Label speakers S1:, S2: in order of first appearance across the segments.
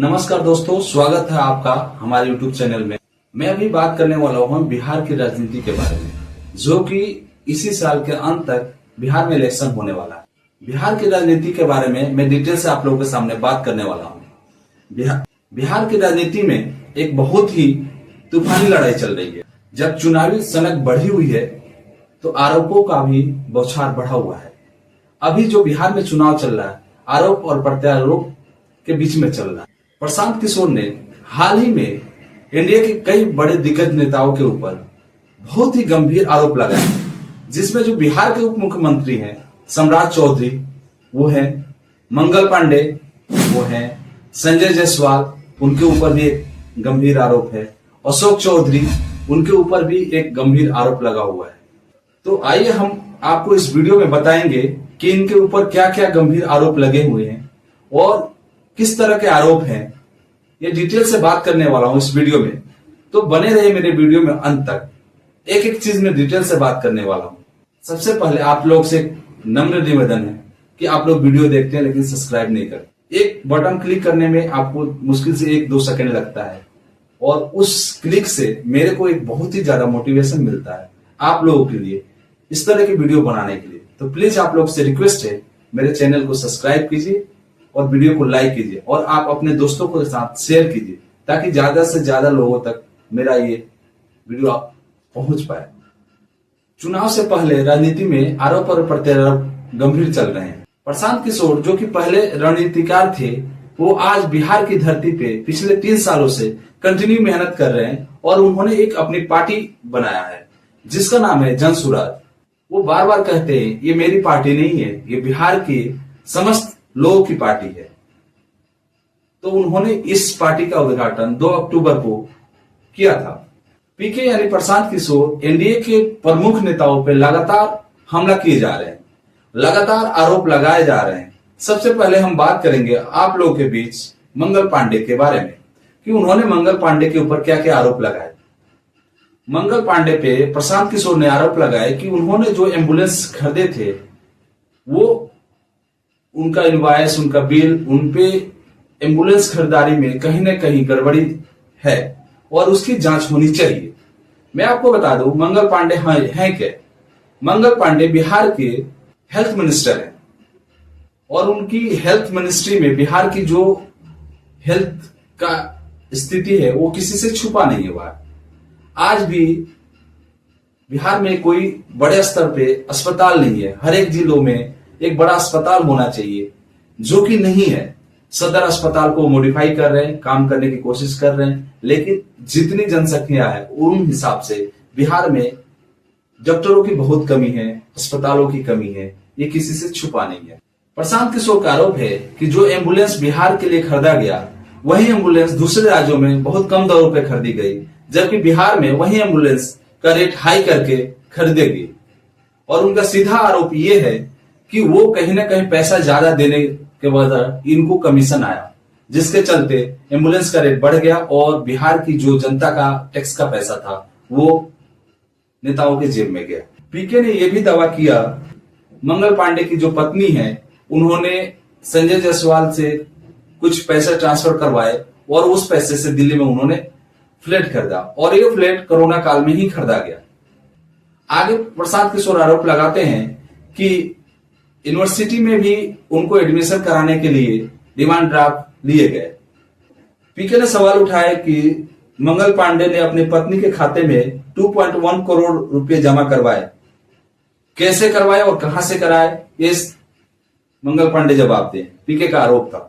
S1: नमस्कार दोस्तों, स्वागत है आपका हमारे YouTube चैनल में। मैं अभी बात करने वाला हूँ बिहार की राजनीति के बारे में, जो कि इसी साल के अंत तक बिहार में इलेक्शन होने वाला है। बिहार की राजनीति के बारे में मैं डिटेल से आप लोगों के सामने बात करने वाला हूँ। बिहार की राजनीति में एक बहुत ही तूफानी लड़ाई चल रही है। जब चुनावी सनक बढ़ी हुई है तो आरोपों का भी बौछार बढ़ा हुआ है। अभी जो बिहार में चुनाव चल रहा है, आरोप और प्रत्यारोप के बीच में चल रहा है। प्रशांत किशोर ने हाल ही में इंडिया के कई बड़े दिग्गज नेताओं के ऊपर बहुत ही गंभीर आरोप लगाए, जिसमें जो बिहार के उप मुख्यमंत्री हैं सम्राट चौधरी, वो हैं मंगल पांडे, वो हैं संजय जायसवाल, उनके ऊपर भी एक गंभीर आरोप है। अशोक चौधरी, उनके ऊपर भी एक गंभीर आरोप लगा हुआ है। तो आइए हम आपको इस वीडियो में बताएंगे कि इनके ऊपर क्या क्या गंभीर आरोप लगे हुए हैं और किस तरह के आरोप हैं। ये डिटेल से बात करने वाला हूं इस वीडियो में, तो बने रहे मेरे वीडियो में अंत तक। एक एक चीज में डिटेल से बात करने वाला हूं। सबसे पहले आप लोग से नम्र निवेदन है कि आप लोग वीडियो देखते हैं लेकिन सब्सक्राइब नहीं करते। एक बटन क्लिक करने में आपको मुश्किल से 1-2 सेकंड लगता है और उस क्लिक से मेरे को एक बहुत ही ज्यादा मोटिवेशन मिलता है आप लोगों के लिए इस तरह की वीडियो बनाने के लिए। तो प्लीज आप लोग से रिक्वेस्ट है, मेरे चैनल को सब्सक्राइब कीजिए और वीडियो को लाइक कीजिए और आप अपने दोस्तों के साथ शेयर कीजिए, ताकि ज्यादा से ज्यादा लोगों तक मेरा ये वीडियो पहुंच पाए। चुनाव से पहले राजनीति में आरोप और प्रत्यारोप गंभीर चल रहे हैं। प्रशांत किशोर, जो कि पहले रणनीतिकार थे, वो आज बिहार की धरती पे पिछले 3 सालों से कंटिन्यू मेहनत कर रहे हैं और उन्होंने एक अपनी पार्टी बनाया है जिसका नाम है जन सुराज। वो बार बार कहते हैं ये मेरी पार्टी नहीं है, ये बिहार के समस्त लोगों की पार्टी है। तो उन्होंने इस पार्टी का उद्घाटन 2 अक्टूबर को किया था। पीके यानी प्रशांत किशोर एनडीए के प्रमुख नेताओं पर लगातार हमला किए जा रहे हैं, लगातार आरोप लगाए जा रहे हैं। सबसे पहले हम बात करेंगे आप लोगों के बीच मंगल पांडे के बारे में कि उन्होंने मंगल पांडे के ऊपर क्या क्या आरोप लगाए। मंगल पांडे पे प्रशांत किशोर ने आरोप लगाए कि उन्होंने जो एम्बुलेंस खरीदे थे, वो उनका इनवॉइस, उनका बिल, उनपे एम्बुलेंस खरीदारी में कहीं ना कहीं गड़बड़ी है और उसकी जांच होनी चाहिए। मैं आपको बता दूं मंगल पांडे हैं क्या। मंगल पांडे बिहार के हेल्थ मिनिस्टर हैं और उनकी हेल्थ मिनिस्ट्री में बिहार की जो हेल्थ का स्थिति है वो किसी से छुपा नहीं हुआ। आज भी बिहार में कोई बड़े स्तर पे अस्पताल नहीं है। हर एक जिलों में एक बड़ा अस्पताल होना चाहिए, जो कि नहीं है। सदर अस्पताल को मॉडिफाई कर रहे हैं, काम करने की कोशिश कर रहे हैं, लेकिन जितनी जनसंख्या है उन हिसाब से बिहार में डॉक्टरों की बहुत कमी है, अस्पतालों की कमी है, ये किसी से छुपा नहीं है। प्रशांत किशोर का आरोप है कि जो एम्बुलेंस बिहार के लिए खरीदा गया, वही एम्बुलेंस दूसरे राज्यों में बहुत कम दरों पर खरीदी गई, जबकि बिहार में वही एम्बुलेंस का रेट हाई करके खरीदेगी। और उनका सीधा आरोप ये है कि वो कहीं ना कहीं पैसा ज्यादा देने के वजह इनको कमीशन आया, जिसके चलते एम्बुलेंस का रेट बढ़ गया और बिहार की जो जनता का टैक्स का पैसा था वो नेताओं के जेब में गया। पीके ने यह भी दावा किया, मंगल पांडे की जो पत्नी है, उन्होंने संजय जायसवाल से कुछ पैसे ट्रांसफर करवाए और उस पैसे से दिल्ली में उन्होंने फ्लैट खरीदा और ये फ्लैट कोरोना काल में ही खरीदा गया। आगे प्रशांत किशोर आरोप लगाते हैं कि यूनिवर्सिटी में भी उनको एडमिशन कराने के लिए डिमांड ड्राफ्ट लिए गए। पीके ने सवाल उठाया कि मंगल पांडे ने अपनी पत्नी के खाते में 2.1 करोड़ रुपए जमा करवाए, कैसे करवाए और कहां से कराए, ये मंगल पांडे जवाब दें। पीके का आरोप था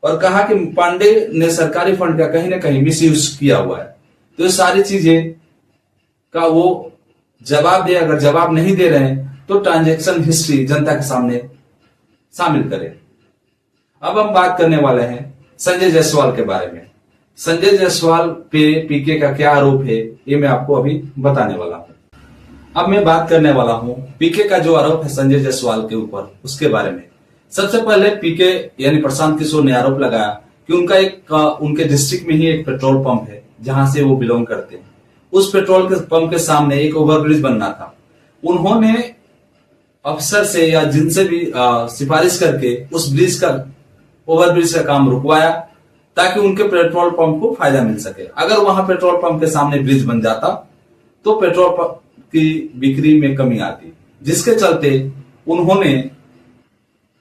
S1: और कहा कि पांडे ने सरकारी फंड का कहीं ना कहीं मिस यूज किया हुआ है। तो ये सारी चीजें का वो जवाब दे। अगर जवाब नहीं दे रहे हैं तो ट्रांजैक्शन हिस्ट्री जनता के सामने शामिल करें। अब हम बात करने वाले हैं संजय जायसवाल के बारे में। संजय जायसवाल पे पीके का क्या आरोप है ये मैं आपको अभी बताने वाला हूं। अब मैं बात करने वाला हूं पीके का जो आरोप है संजय जायसवाल के ऊपर, उसके बारे में। सबसे पहले पीके यानी प्रशांत किशोर ने आरोप लगाया कि उनके डिस्ट्रिक्ट में ही एक पेट्रोल पंप है जहां से वो बिलोंग करते हैं। उस पेट्रोल पंप के सामने एक ओवरब्रिज बनना था। उन्होंने अफसर से या जिनसे भी सिफारिश करके उस ओवरब्रिज का काम रुकवाया, ताकि उनके पेट्रोल पंप को फायदा मिल सके। अगर वहां पेट्रोल पंप के सामने ब्रिज बन जाता तो पेट्रोल पंप की बिक्री में कमी आती, जिसके चलते उन्होंने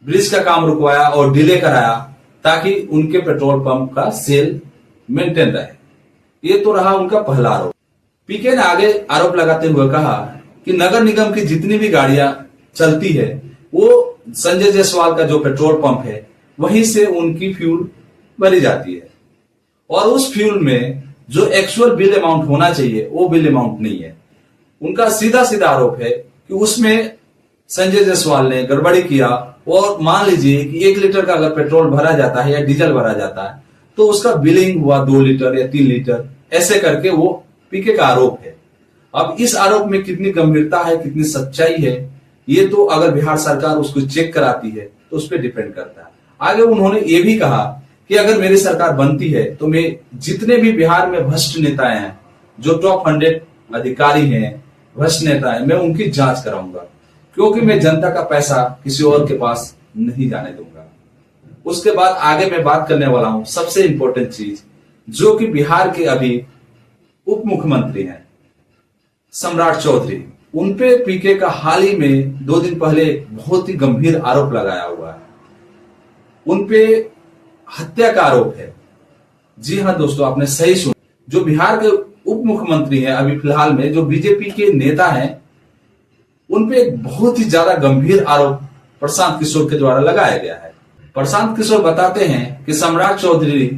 S1: ब्रिज का काम रुकवाया और डिले कराया ताकि उनके पेट्रोल पंप का सेल मेंटेन रहे। ये तो रहा उनका पहला आरोप। पीके ने आगे आरोप लगाते हुए कहा कि नगर निगम की जितनी भी गाड़ियां चलती है वो संजय जायसवाल का जो पेट्रोल पंप है वहीं से उनकी फ्यूल भरी जाती है, और उस फ्यूल में जो एक्चुअल बिल अमाउंट होना चाहिए वो बिल अमाउंट नहीं है। उनका सीधा सीधा आरोप है कि उसमें संजय जायसवाल ने गड़बड़ी किया, और मान लीजिए कि 1 लीटर का अगर पेट्रोल भरा जाता है या डीजल भरा जाता है तो उसका बिलिंग हुआ 2 लीटर या 3 लीटर, ऐसे करके वो पीके का आरोप है। अब इस आरोप में कितनी गंभीरता है, कितनी सच्चाई है, ये तो अगर बिहार सरकार उसको चेक कराती है तो उस पर डिपेंड करता है। आगे उन्होंने ये भी कहा कि अगर मेरी सरकार बनती है तो मैं जितने भी बिहार में भ्रष्ट नेताएं हैं, जो टॉप 100 अधिकारी हैं, भ्रष्ट नेता है, मैं उनकी जांच कराऊंगा, क्योंकि मैं जनता का पैसा किसी और के पास नहीं जाने दूंगा। उसके बाद आगे मैं बात करने वाला हूं सबसे इंपॉर्टेंट चीज, जो कि बिहार के अभी उप मुख्यमंत्री हैं सम्राट चौधरी। उनपे पीके का हाल ही में 2 दिन पहले बहुत ही गंभीर आरोप लगाया हुआ है। उनपे हत्या का आरोप है। जी हां दोस्तों, आपने सही सुना। जो बिहार के उप मुख्यमंत्री हैं अभी फिलहाल में, जो बीजेपी के नेता हैं, उनपे एक बहुत ही ज्यादा गंभीर आरोप प्रशांत किशोर के द्वारा लगाया गया है। प्रशांत किशोर बताते हैं कि सम्राट चौधरी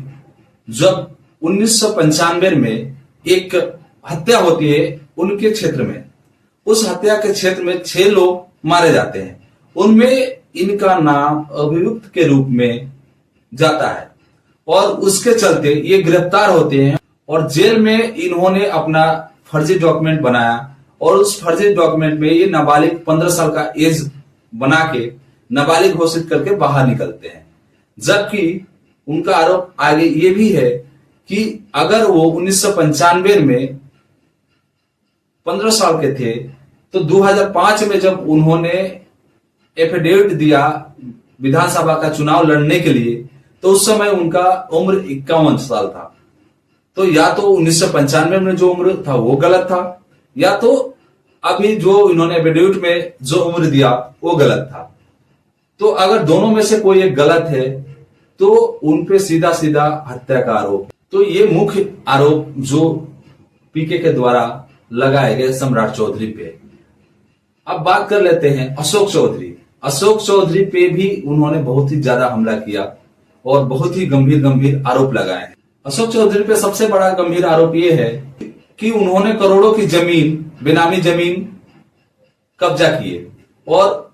S1: जब 1995 में एक हत्या होती है उनके क्षेत्र में, उस हत्या के क्षेत्र में 6 लोग मारे जाते हैं, उनमें इनका नाम अभियुक्त के रूप में जाता है, और उसके चलते ये गिरफ्तार होते हैं और जेल में इन्होंने अपना फर्जी डॉक्यूमेंट बनाया, और उस फर्जी डॉक्यूमेंट में ये नाबालिग 15 साल का एज बना के नाबालिग घोषित करके बाहर निकलते हैं। जबकि उनका आरोप आगे ये भी है कि अगर वो 1995 में 15 साल के थे तो 2005 में जब उन्होंने एफिडेविट दिया विधानसभा का चुनाव लड़ने के लिए, तो उस समय उनका उम्र 51 साल था। तो या तो 1995 में जो उम्र था वो गलत था, या तो अभी जो इन्होंने एफिडेविट में जो उम्र दिया वो गलत था। तो अगर दोनों में से कोई एक गलत है तो उनपे सीधा सीधा हत्या का आरोप। तो ये मुख्य आरोप जो पीके के द्वारा लगाए गए सम्राट चौधरी पे। अब बात कर लेते हैं अशोक चौधरी। अशोक चौधरी पे भी उन्होंने बहुत ही ज्यादा हमला किया और बहुत ही गंभीर गंभीर आरोप लगाए हैं। अशोक चौधरी पे सबसे बड़ा गंभीर आरोप ये है कि उन्होंने करोड़ों की जमीन, बेनामी जमीन कब्जा किए, और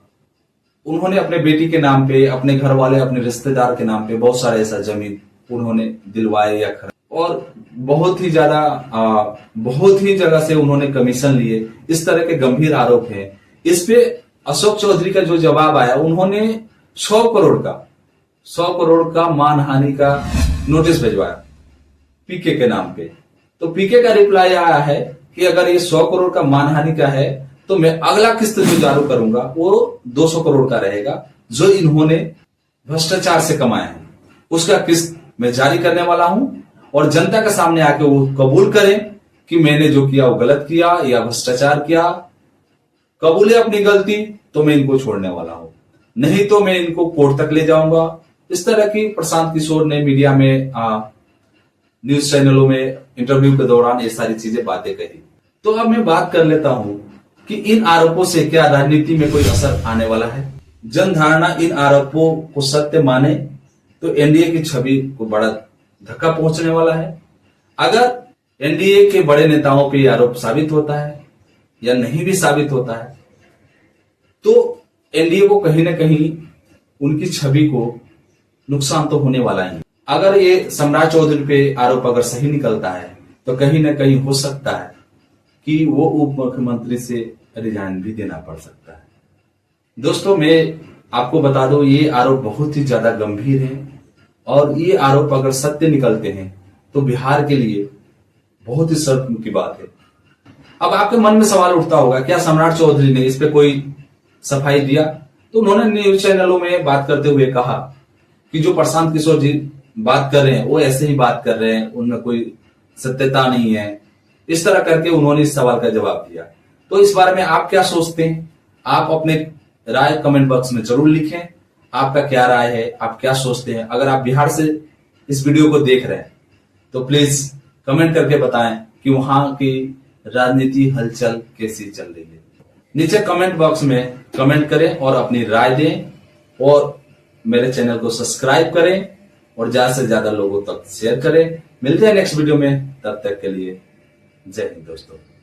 S1: उन्होंने अपने बेटी के नाम पे, अपने घर वाले, अपने रिश्तेदार के नाम पे बहुत सारे ऐसा जमीन उन्होंने दिलवाए या खरीद, और बहुत ही जगह से उन्होंने कमीशन लिए। इस तरह के गंभीर आरोप हैं। इस पे अशोक चौधरी का जो जवाब आया, उन्होंने 100 करोड़ का मानहानि का नोटिस भिजवाया पीके के नाम पे। तो पीके का रिप्लाई आया है कि अगर ये 100 करोड़ का मानहानि का है तो मैं अगला किस्त जो जारी करूंगा वो 200 करोड़ का रहेगा, जो इन्होंने भ्रष्टाचार से कमाया है, उसका किस्त मैं जारी करने वाला हूं, और जनता के सामने आके वो कबूल करें कि मैंने जो किया वो गलत किया या भ्रष्टाचार किया, कबूले अपनी गलती, तो मैं इनको छोड़ने वाला हूं, नहीं तो मैं इनको कोर्ट तक ले जाऊंगा। इस तरह की प्रशांत किशोर ने मीडिया में, न्यूज चैनलों में इंटरव्यू के दौरान ये सारी चीजें बातें कही। तो अब मैं बात कर लेता हूं कि इन आरोपों से क्या राजनीति में कोई असर आने वाला है। जनधारणा इन आरोपों को सत्य माने तो एनडीए की छवि को बड़ा धक्का पहुंचने वाला है। अगर एनडीए के बड़े नेताओं पे आरोप साबित होता है या नहीं भी साबित होता है तो एनडीए को कहीं ना कहीं उनकी छवि को नुकसान तो होने वाला ही। अगर ये सम्राट चौधरी पे आरोप अगर सही निकलता है तो कहीं ना कहीं हो सकता है कि वो उप मुख्यमंत्री से रिजाइन भी देना पड़ सकता है। दोस्तों, मैं आपको बता दूं, ये आरोप बहुत ही ज्यादा गंभीर है, और ये आरोप अगर सत्य निकलते हैं तो बिहार के लिए बहुत ही शर्म की बात है। अब आपके मन में सवाल उठता होगा, क्या सम्राट चौधरी ने इस पे कोई सफाई दिया? तो उन्होंने न्यूज चैनलों में बात करते हुए कहा कि जो प्रशांत किशोर जी बात कर रहे हैं वो ऐसे ही बात कर रहे हैं, उनमें कोई सत्यता नहीं है। इस तरह करके उन्होंने इस सवाल का जवाब दिया। तो इस बारे में आप क्या सोचते हैं? आप अपने राय कमेंट बॉक्स में जरूर लिखें। आपका क्या राय है, आप क्या सोचते हैं? अगर आप बिहार से इस वीडियो को देख रहे हैं तो प्लीज कमेंट करके बताएं कि वहां की राजनीति हलचल कैसी चल रही है। नीचे कमेंट बॉक्स में कमेंट करें और अपनी राय दें और मेरे चैनल को सब्सक्राइब करें और ज्यादा से ज्यादा लोगों तक शेयर करें। मिलते हैं नेक्स्ट वीडियो में, तब तक के लिए जय हिंद दोस्तों।